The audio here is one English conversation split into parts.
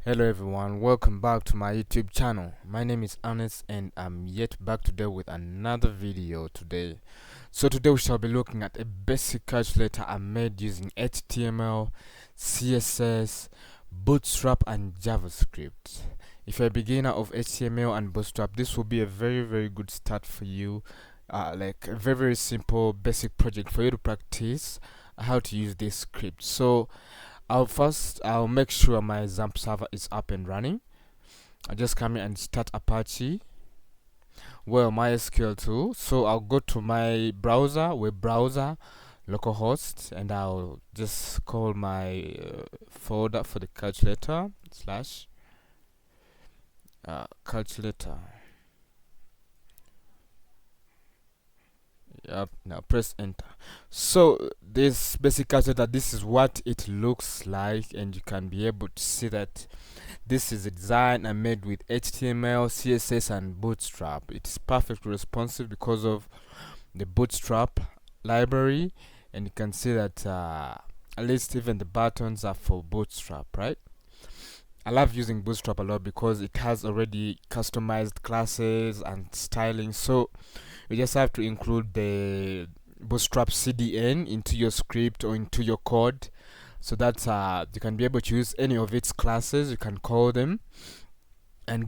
Hello everyone, welcome back to my YouTube channel. My name is Ernest and I'm yet back today with another video today. So today we shall be looking at a basic calculator I made using HTML, CSS, Bootstrap and JavaScript. If you're a beginner of HTML and Bootstrap, this will be a very good start for you. Like a very simple basic project for you to practice how to use this script. So I'll make sure my XAMPP server is up and running. I'll just come in and start Apache. Well, MySQL too. So I'll go to my browser, web browser, localhost, and I'll just call my folder for the calculator slash calculator. Yep, now press enter. So this basic calculator, this is what it looks like, and you can be able to see that this is a design I made with HTML, CSS and Bootstrap. It's perfectly responsive because of the Bootstrap library, and you can see that at least even the buttons are for Bootstrap, right? I love using Bootstrap a lot because it has already customized classes and styling, so you just have to include the Bootstrap CDN into your script or into your code, so that you can be able to use any of its classes. You can call them and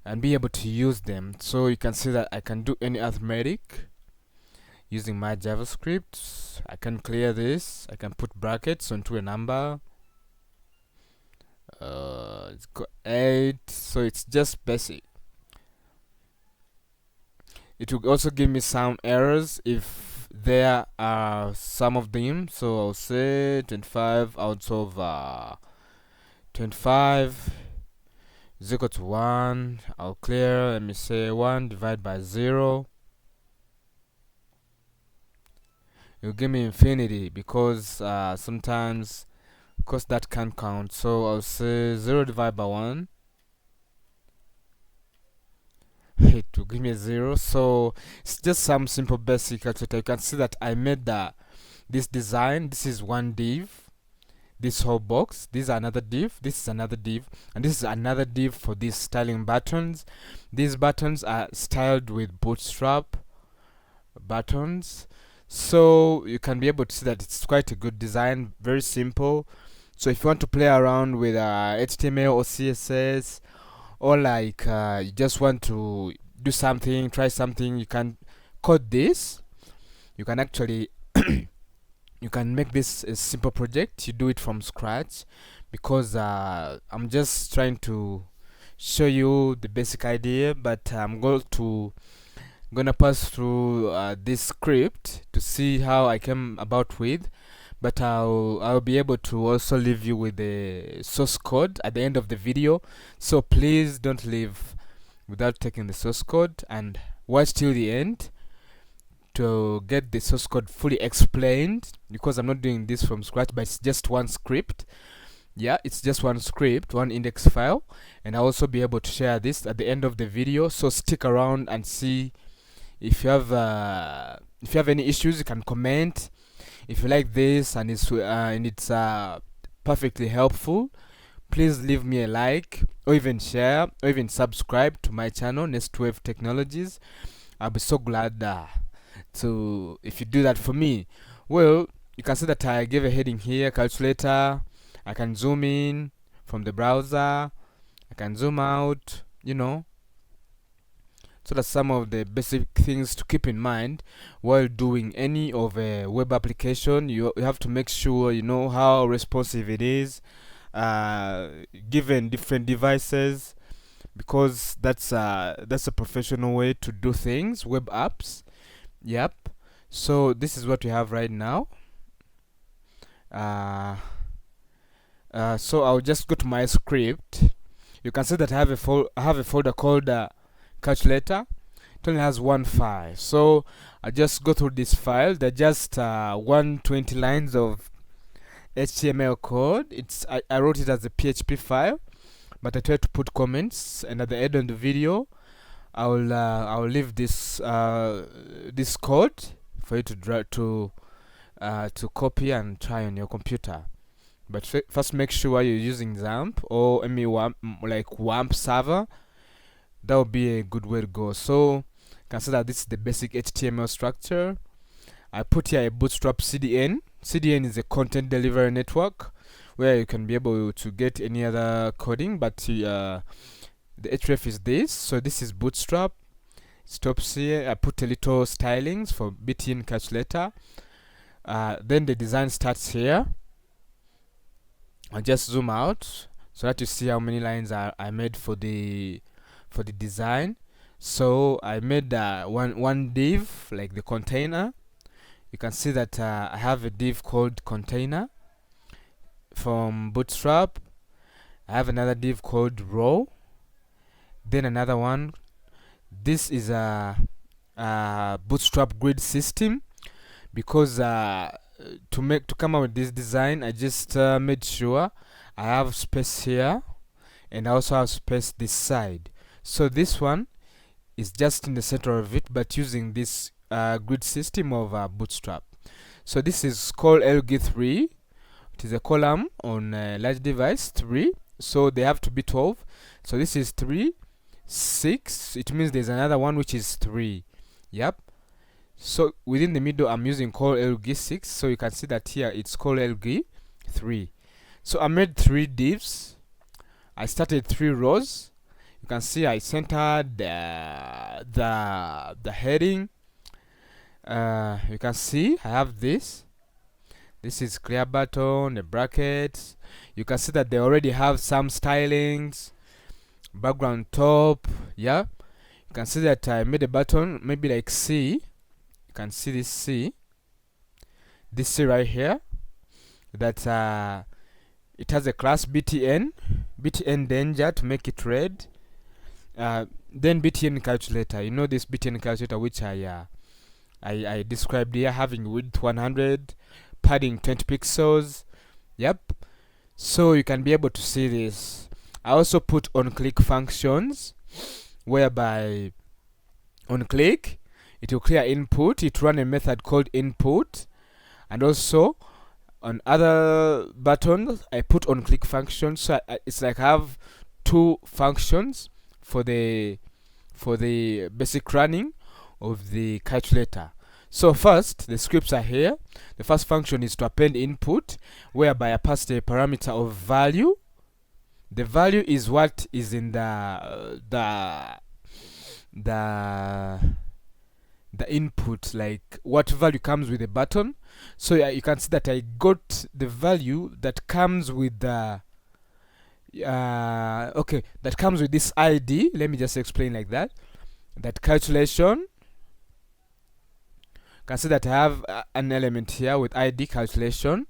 and be able to use them. So you can see that I can do any arithmetic using my JavaScript. I can clear this. I can put brackets onto a number. It's got 8, so it's just basic. It will also give me some errors if there are some of them. So I'll say 25 out of 25 is equal to 1. I'll clear. Let me say 1 divided by 0. It will give me infinity because sometimes that can't count. So I'll say 0 divided by 1. It will give me a 0. So it's just some simple basic calculator. You can see that I made this design. This is one div, this whole box. This is another div, this is another div, and this is another div for these styling buttons. These buttons are styled with Bootstrap buttons, so you can be able to see that it's quite a good design, very simple. So if you want to play around with HTML or CSS, or like you just want to do something, try something, you can code this. You can actually you can make this a simple project. You do it from scratch because I'm just trying to show you the basic idea, but I'm gonna pass through this script to see how I came about with. But I'll be able to also leave you with the source code at the end of the video, so please don't leave without taking the source code and watch till the end to get the source code fully explained, because I'm not doing this from scratch, but it's just one script. Yeah, it's just one script, one index file, and I'll also be able to share this at the end of the video. So stick around and see. If you have any issues, you can comment. If you like this and it's perfectly helpful, please leave me a like, or even share, or even subscribe to my channel, NestWave Technologies. I'll be so glad if you do that for me. Well, you can see that I gave a heading here, calculator. I can zoom in from the browser, I can zoom out, so that's some of the basic things to keep in mind while doing any of a web application. You have to make sure you know how responsive it is given different devices, because that's a professional way to do things, web apps. Yep. So this is what we have right now. So I'll just go to my script. You can see that I have a folder called calculator. It only has one file, so I just go through this file. They're just 120 lines of HTML code. I wrote it as a PHP file, but I try to put comments, and at the end of the video I'll leave this this code for you to copy and try on your computer. but first make sure you're using XAMPP or like WAMP server. That would be a good way to go. So consider this is the basic HTML structure. I put here a Bootstrap CDN. CDN is a content delivery network where you can be able to get any other coding, but the href is this. So this is Bootstrap. It stops here. I put a little stylings for btn calculator. Then the design starts here. I'll just zoom out so that you see how many lines I made for the design. So I made one div, like the container. You can see that I have a div called container from Bootstrap. I have another div called row, then another one. This is a Bootstrap grid system, because to come out with this design, I just made sure I have space here and I also have space this side. So this one is just in the center of it, but using this grid system of Bootstrap. So this is called LG3. It is a column on a large device 3, so they have to be 12. So this is 3, 6. It means there's another one which is 3. Yep. So within the middle, I'm using call LG6. So you can see that here it's called LG3. So I made 3 divs. I started 3 rows. You can see I centered the heading. You can see I have this. This is clear button, the brackets. You can see that they already have some stylings, background top. Yeah, you can see that I made a button maybe like C. You can see this C right here, that it has a class btn danger to make it red. Then btn calculator, you know, this btn calculator which I described here, having width 100, padding 20 pixels. Yep. So you can be able to see this. I also put on click functions, whereby on click it will clear input. It run a method called input, and also on other buttons I put on click functions. So it's like I have 2 functions for the basic running of the calculator. So first, the scripts are here. The first function is to append input, whereby I pass the parameter of value. The value is what is in the input, like what value comes with the button. So you can see that I got the value that comes with the that comes with this ID. Let me just explain like that. That calculation. You can see that I have an element here with ID calculation.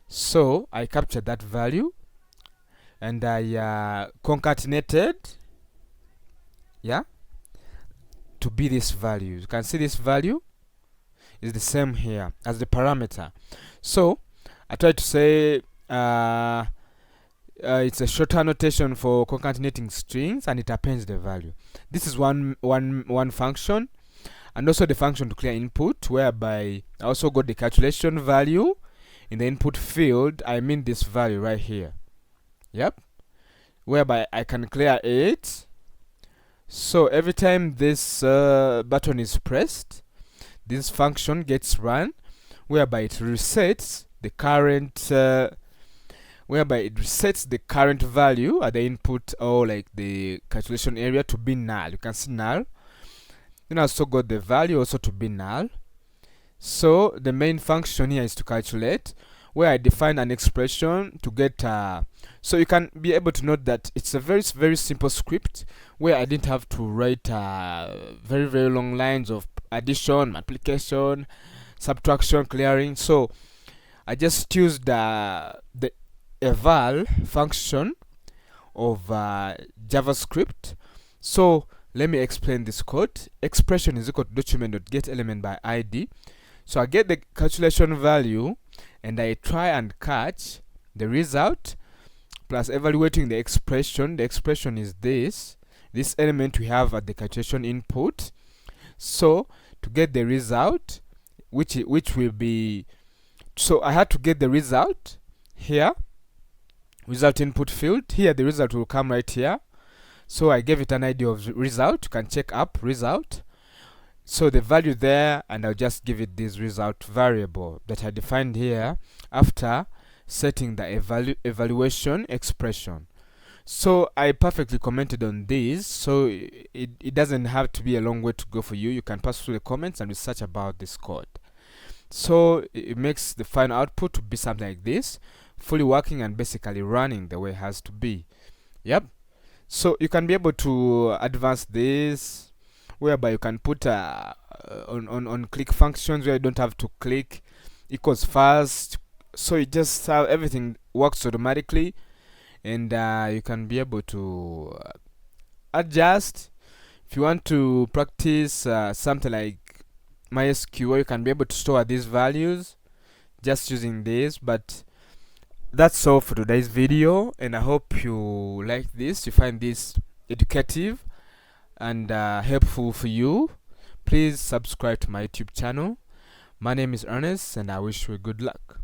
So I captured that value and I concatenated, yeah, to be this value. You can see this value is the same here as the parameter. So I try to say it's a shorter notation for concatenating strings, and it appends the value. This is one function, and also the function to clear input, whereby I also got the calculation value in the input field. I mean this value right here. Yep. Whereby I can clear it. So every time this button is pressed, this function gets run, whereby it resets the current value at the input, or like the calculation area, to be null. You can see null. Then I also got the value also to be null. So the main function here is to calculate, where I define an expression to get so you can be able to note that it's a very, very simple script, where I didn't have to write very, very long lines of addition, multiplication, subtraction, clearing. So I just used the eval function of JavaScript. So let me explain this code. Expression is equal to document.getElement by ID. So I get the calculation value and I try and catch the result plus evaluating the expression. The expression is this element we have at the calculation input. So to get the result, which will be, so I had to get the result here result input field. Here the result will come right here. So I gave it an ID of result. You can check up result. So the value there, and I'll just give it this result variable that I defined here after setting the evaluation expression. So I perfectly commented on this, so it doesn't have to be a long way to go for you. You can pass through the comments and research about this code. So it makes the final output to be something like this, fully working and basically running the way it has to be. Yep. So you can be able to advance this, whereby you can put on click functions where you don't have to click, equals fast. So it just everything works automatically, and you can be able to adjust. If you want to practice something like MySQL, you can be able to store these values just using this. But that's all for today's video, and I hope you like this, you find this educative and helpful for you. Please subscribe to my YouTube channel. My name is Ernest, and I wish you good luck.